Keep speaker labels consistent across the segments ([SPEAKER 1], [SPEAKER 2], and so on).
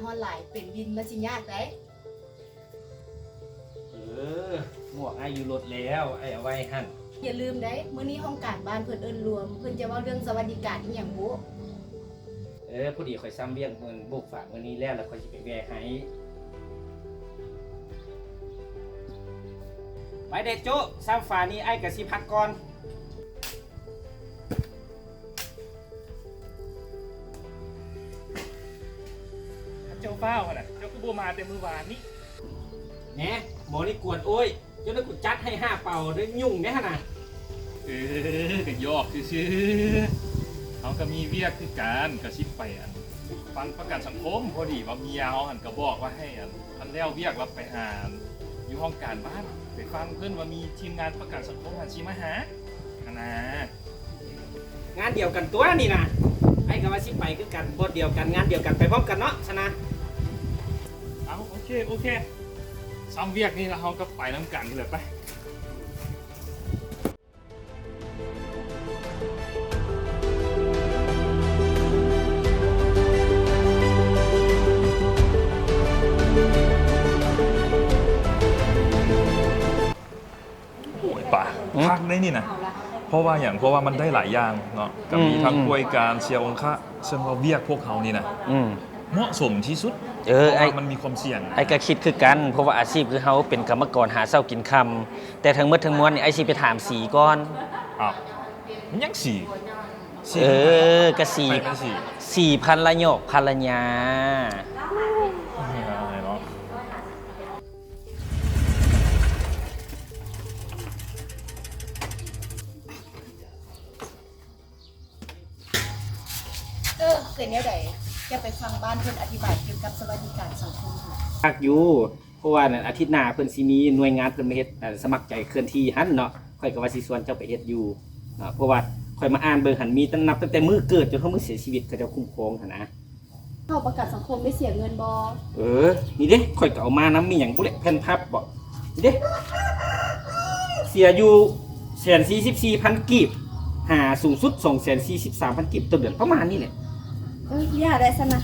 [SPEAKER 1] ร้อนหลายเป็นวินมันสิยากได้
[SPEAKER 2] หมวกไออยู่รถแล้วไอเอาไว้หั่น
[SPEAKER 1] อย่าลืมได้มื้อนี้ห้องการบ้านเพิ่นเอิ้นรวมเพิ่นจะเว้าเรื่องสวัสดิการอีหยังบุ
[SPEAKER 2] พอดีข่อยซ้ำเบี้ยงเพิ่นบุกฝากมื้อนี้แล้วข่อยสิไปแวะให้ไปเด้โจ้ซ้ำฝานี้ไอ้ก็สิพักก่อน
[SPEAKER 3] เจ้าเฝ้าน่ะเจ้าก็บ่มาแต่มื้อวานนี้
[SPEAKER 2] แหน่หมอนี่กวนโอ้ยเจ้าได้กูจัดให้5เป่าได้ยุ่งแน่ขนาด
[SPEAKER 3] ก็ยอกซื่อๆเขาก็มีเวียกคือกันก็สิไปฟังประกันสังคมพอดีว่าเมียเขาหันก็บอกว่าให้อันแล้วเวียกรับไปหาอยู่ห้องการบ้านไปฟังเพิ่นว่ามีทีมงานประกันสังคมหันสิมาหานะ
[SPEAKER 2] งานเดียวกันตัวนี่นะไอ้ก็ว่าสิไปคือกันบทเดียวกันงานเดียวกันไปพร้อมกันเนาะชนะ
[SPEAKER 3] เอาโอเคซ้ำเวียกนี่แล้วเขาก็ไปน้ำกันเลยไปป่ะพักได้นี่นะเพราะว่ามันได้หลายอย่างเนาะก็มีทั้งบริการเชียร์องค์ะซึ่งว่าเวียกพวกเขานี่นะเหมาะสมที่สุด
[SPEAKER 4] ไอ้
[SPEAKER 3] มันมีความเสี่ยง
[SPEAKER 4] ไอ้ก็คิดคือกันเพราะว่าอาชีพคือเขาเป็นกรรมกรหาเช้ากินค่ำแต่ทั้งหมดทั้งมวลนี่ไอ้สิไปถามสีก่อน
[SPEAKER 3] มันยังสี
[SPEAKER 4] ก็สี่พันละโยกพันละญา
[SPEAKER 1] เป็นแนวใดจะไปฟังบ้านเพิ่นอธิบายเกี่ยวกับสวัสดิการสังคม
[SPEAKER 2] พักอยู่เพราะว่าอาทิตย์หน้าเพิ่นสิมีหน่วยงานเพิ่นมาเฮ็ดสมัครใจเคลื่อนที่หั่นเนาะข่อยก็ว่าสิชวนเจ้าไปเฮ็ดอยู่เพราะว่าข่อยมาอ่านเบิ่งหั่นมีนับตั้งแต่มื้อเกิดจนถึงมื้อเสียชีวิตเขาเจ้าคุ้มครองหั่นนะ
[SPEAKER 1] เข้าประกันสังคมได้เสียเงินบ่
[SPEAKER 2] นี่เด้ข่อยก็เอามานำมีหยังบ่แหละแผ่นพับบ่นี่เด้เสียอยู่144,000กีบหาสูงสุด243,000กีบต่อเดือนประมาณนี้แหละ
[SPEAKER 1] อย่าได้ซะนะ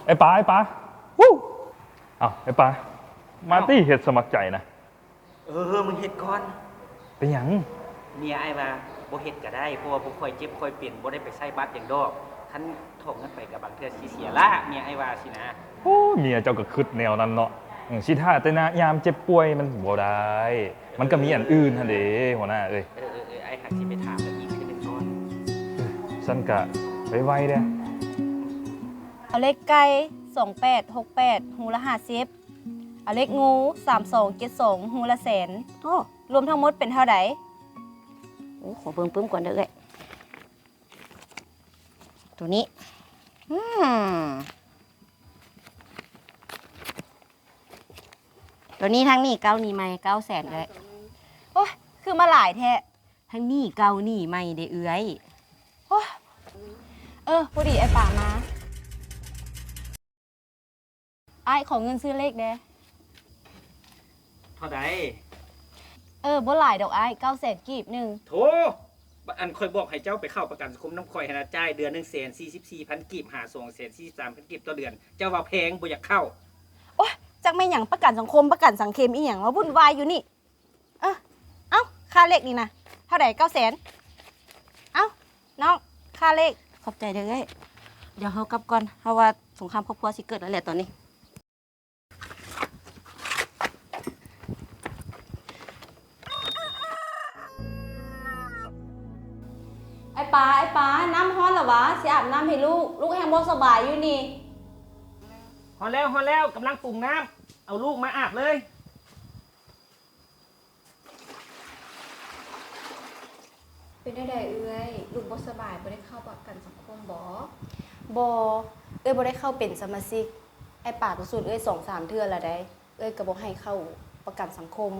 [SPEAKER 3] ไอ้ป๋าวู้ไอ้ป๋ามาตี้เฮ็ดสมัครใจนะ
[SPEAKER 2] มึงเฮ็ดก่อน
[SPEAKER 3] เป็นหยัง
[SPEAKER 2] เมียไอ้ว่าบ่เฮ็ดก็ได้เพราะว่าบ่ค่อยเจ็บค่อยเปลี่ยนบ่ได้ไปใช้บัตรหยังดอกท่านถกเงินไปกับบางเทื่อสิเสียละเมียไอ้ว่าสินะ
[SPEAKER 3] เมียเจ้าก็คิดแนวนั้นเนาะสิท่าแต่นะยามเจ็บป่วยมันบ่ได้มันก็มีอันอื่นหั่นเด้หัวหน้าเอ้ย
[SPEAKER 2] ไอ้หักสิไปถามแล้วอีกคือเป็นก้อน
[SPEAKER 3] ซั่นก็ไวๆเด้
[SPEAKER 5] เอาเลขไก่2868หูละ50เอาเลขงู3272หูละแสนรวมทั้งหมดเป็นเท่าใด
[SPEAKER 6] ขอเบิ่งปึ้มก่อนเด้อเอ้ยตัวนี้ตัวนี้ทั้งนี้เก้านี่ใหม่900,000เลย
[SPEAKER 5] โอ้ยคือมาหลายแท้
[SPEAKER 6] ทั้งนี้เก้านี่ใหม่ได้เอื้อย
[SPEAKER 5] โอ้พอดีไอ้ป่ามาไอ้ขอเงินซื้อเลขเด้
[SPEAKER 2] เท่าใด
[SPEAKER 5] บ่หลายดอกไอ้900,000กีบนึง
[SPEAKER 2] โธ่อันค่อยบอกให้เจ้าไปเข้าประกันสังคมน้ำข่อยให้นะจ่ายเดือน144,000กีบหา243,000กีบต่อเดือนเจ้าว่าแพงบ่อยากเข้า
[SPEAKER 5] โอ๊ยจักไม่หยังประกันสังคมประกันสังคมอีหยังมาวุ่นวายอยู่นี่ค่าเลขนี่นะเท่าใด900,000น้องค่าเลข
[SPEAKER 6] ขอบใจเด้อเอ้ยเดี๋ยวเฮากลับก่อนเพราะว่าสงครามครอบครัวสิเกิดแล้วแหละตอนนี้
[SPEAKER 5] ไอ้ป้าน้ำฮ้อนเหรอวะสิอาบน้ำให้ลูกแห้งบ่สบายอยู่นี่
[SPEAKER 2] ฮอแล้วกำลังปรุงน้ำเอาลูกมาอาบเลย
[SPEAKER 1] เป็นได้เอื้อยลูกบ่สบายบ่ได้เข้าประกันสังคมบ่
[SPEAKER 5] บ่ได้เข้าเป็นสมาชิกไอ้ป่าประสูติ2-3เทื่อละได้ก็บ่ให้เข้าประกันสังคม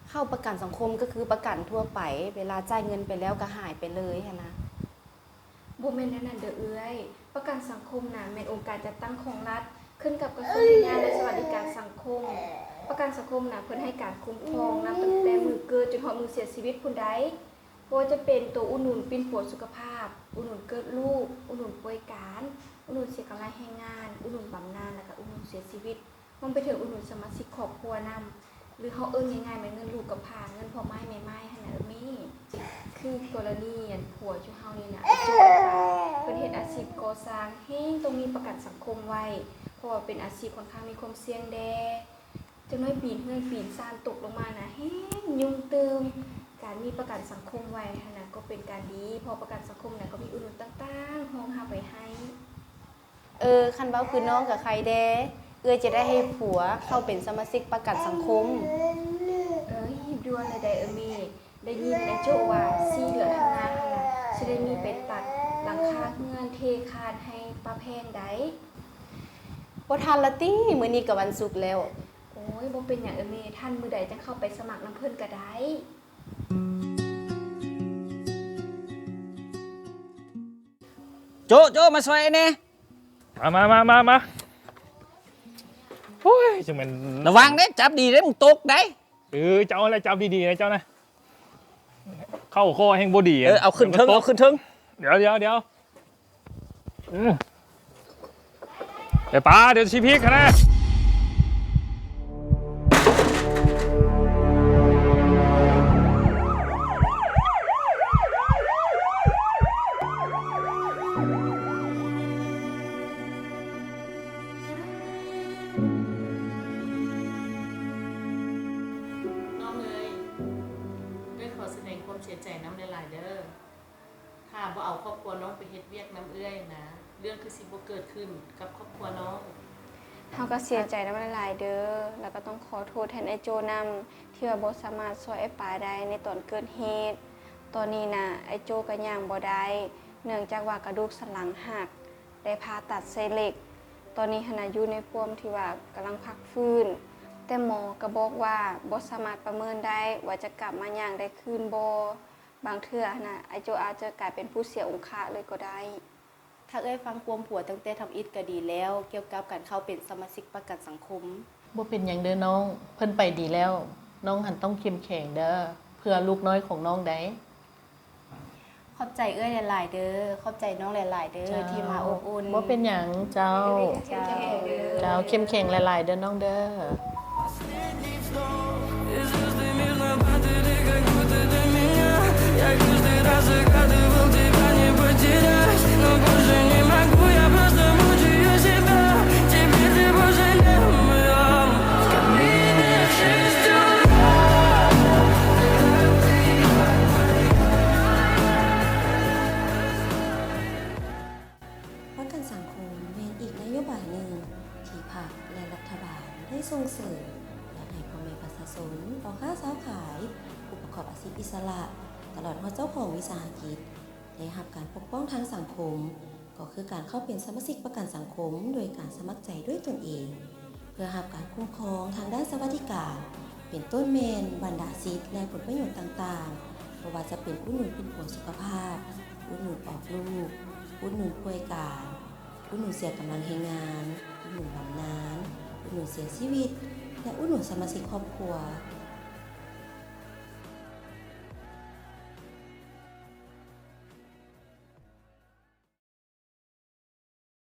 [SPEAKER 5] เข้าประกันสังคมก็คือประกันทั่วไปเวลาจ่ายเงินไปแล้วก็หายไปเลยนะ
[SPEAKER 1] บ่แม่นนั่นเด้อเอื้อยประกันสังคมน่ะแม่นองค์การจัดตั้งของรัฐขึ้นกับกระทรวงแรงงานและสวัสดิการสังคมประกันสังคมน่ะเพิ่นให้การคุ้มครองนำตั้งแต่มื้อเกิดจนฮอดมื้อเสียชีวิตผู้ใด เพราะว่าจะเป็นตัวอุดหนุนปิ่นปัวสุขภาพ อุดหนุนเกิดลูก อุดหนุนป่วยการ อุดหนุนเสียกำไรแรงงาน อุดหนุนบำนาญแล้วก็อุดหนุนเสียชีวิตมันไปถึงอุดหนุนสมาชิกครอบครัวนำหรือเขาเอิ้นง่ายๆเหมือนเงินลูกกับพาเงินพ่อไม้แม่ไม้หั่นน่ะมีคือกรณีอันผัวจุเฮานี่น่ะโจทย์ค่ะเป็นเฮ็ดอาชีพก่อสร้างแฮงต้องมีประกันสังคมไว้เพราะว่าเป็นอาชีพค่อนข้างมีความเสี่ยงแดจังน้อยปีนเฮือนปีนซ่านตกลงมาน่ะแฮงยุ่งเติมการมีประกันสังคมไว้หั่นน่ะก็เป็นการดีเพอประกันสังคมน่ะก็มีอุดหนุนต่างๆรองรับไว้ให้
[SPEAKER 5] คันเว้าคือน้องกับใครแดเอื้อยจะได้ให้ผัวเข้าเป็นสมาชิกประกันสังคม
[SPEAKER 1] หยิบด่วนเลยได้มีได้ยินในโจว่า4 เดือนทำงานหั่นน่ะสิได้มีไปตัดหลังคาเฮือนเทคานให้ป้าแพงได้
[SPEAKER 5] บ่ทันละติมื้อนี้ก็วันศุกร์แล้ว
[SPEAKER 1] โอ้ยบ่เป็นหยังมีท่านมื้อใดจังเข้าไปสมัครน้ำเพิ่นก็ได้
[SPEAKER 4] โจโจมาช่วยแน่
[SPEAKER 3] มาโอ้ยจังแม่น
[SPEAKER 4] ระวังเด้จับดีเด้มึงตกได้
[SPEAKER 3] เจ้าอะไรจับดีๆนะเจ้านะเข้าคอแห่งบ่ดี
[SPEAKER 4] เอาขึ้นเทิงเอาขึ้นเทิง
[SPEAKER 3] เดี๋ยวเดี๋ยวป้าเดี๋ยวชีพริกนะ
[SPEAKER 7] น้องเอ้ยขอแสดงความเสียใจน้ำหลายๆเด้อถ้าบ่เอาครอบครัวน้องไปเฮ็ดเวียกน้ำเอื้อยนะ เรื่องคือสิบ่เกิดขึ้นกับครอบครัวน้อง
[SPEAKER 1] เฮาก็เสียใจนำหลายๆเด้อแล้วก็ต้องขอโทษแทนไอ้โจนำที่ว่าบ่สามารถช่วยไอ้ปาได้ในตอนเกิดเหตุ ตอนนี้น่ะไอ้โจก็ย่างบ่ได้เนื่องจากว่ากระดูกสันหลังหักได้ผ่าตัดใส่เหล็ก ตอนนี้หันน่ะอยู่ในพวมที่ว่ากำลังพักฟื้น แต่หมอก็บอกว่าบ่สามารถประเมินได้ว่าจะกลับมาย่างได้คืนบ่บางเทื่อน่ะไอ้โจอาจจะกลายเป็นผู้เสียองค์ค่าเลยก็ได้
[SPEAKER 5] ถ้าเอ้ยฟังความผัวตั้งแต่ทำอิฐก็ดีแล้ว เกี่ยวกับการเข้าเป็นสมาชิกประกันสังคม
[SPEAKER 7] บ่เป็นหยังเด้อน้อง เพิ่นไปดีแล้ว น้องหันต้องเข้มแข็งเด้อเพื่อลูกน้อยของน้องได้
[SPEAKER 5] ขอบใจเอ้ยหลายๆเด้อขอบใจน้องหลายๆเด้อที่มาอบอุ่น
[SPEAKER 7] บ่เป็นหยังเจ้า
[SPEAKER 5] เจ้า
[SPEAKER 7] เข้มแข็งหลายๆเด้อน้องเด้อ
[SPEAKER 8] ประกันสังคมเป็นอีกนโยบายหนึ่งที่พรรคและรัฐบาลได้ส่งเสริมและให้พ่อแม่ประชาชนพ่อค้าสาวขายผู้ประกอบอาชีพอิสระ ตลอดจนเจ้าของวิสาหกิจได้รับการปกป้องทางสังคม ก็คือการเข้าเป็นสมาชิกประกันสังคม โดยการสมัครใจด้วยตนเอง เพื่อรับการคุ้มครองทางด้านสวัสดิการ เป็นต้นเมนบรรดาสิทธิและผลประโยชน์ต่างๆไม่ว่าจะเป็นอุดหนุนเป็นผลสุขภาพ อุดหนุนออกลูก อุดหนุนป่วยการอุดหนุนเสียกำลังแรงงาน อุดหนุนบำนาญอุดหนุนเสียชีวิต และอุดหนุนสมาชิกครอบครัว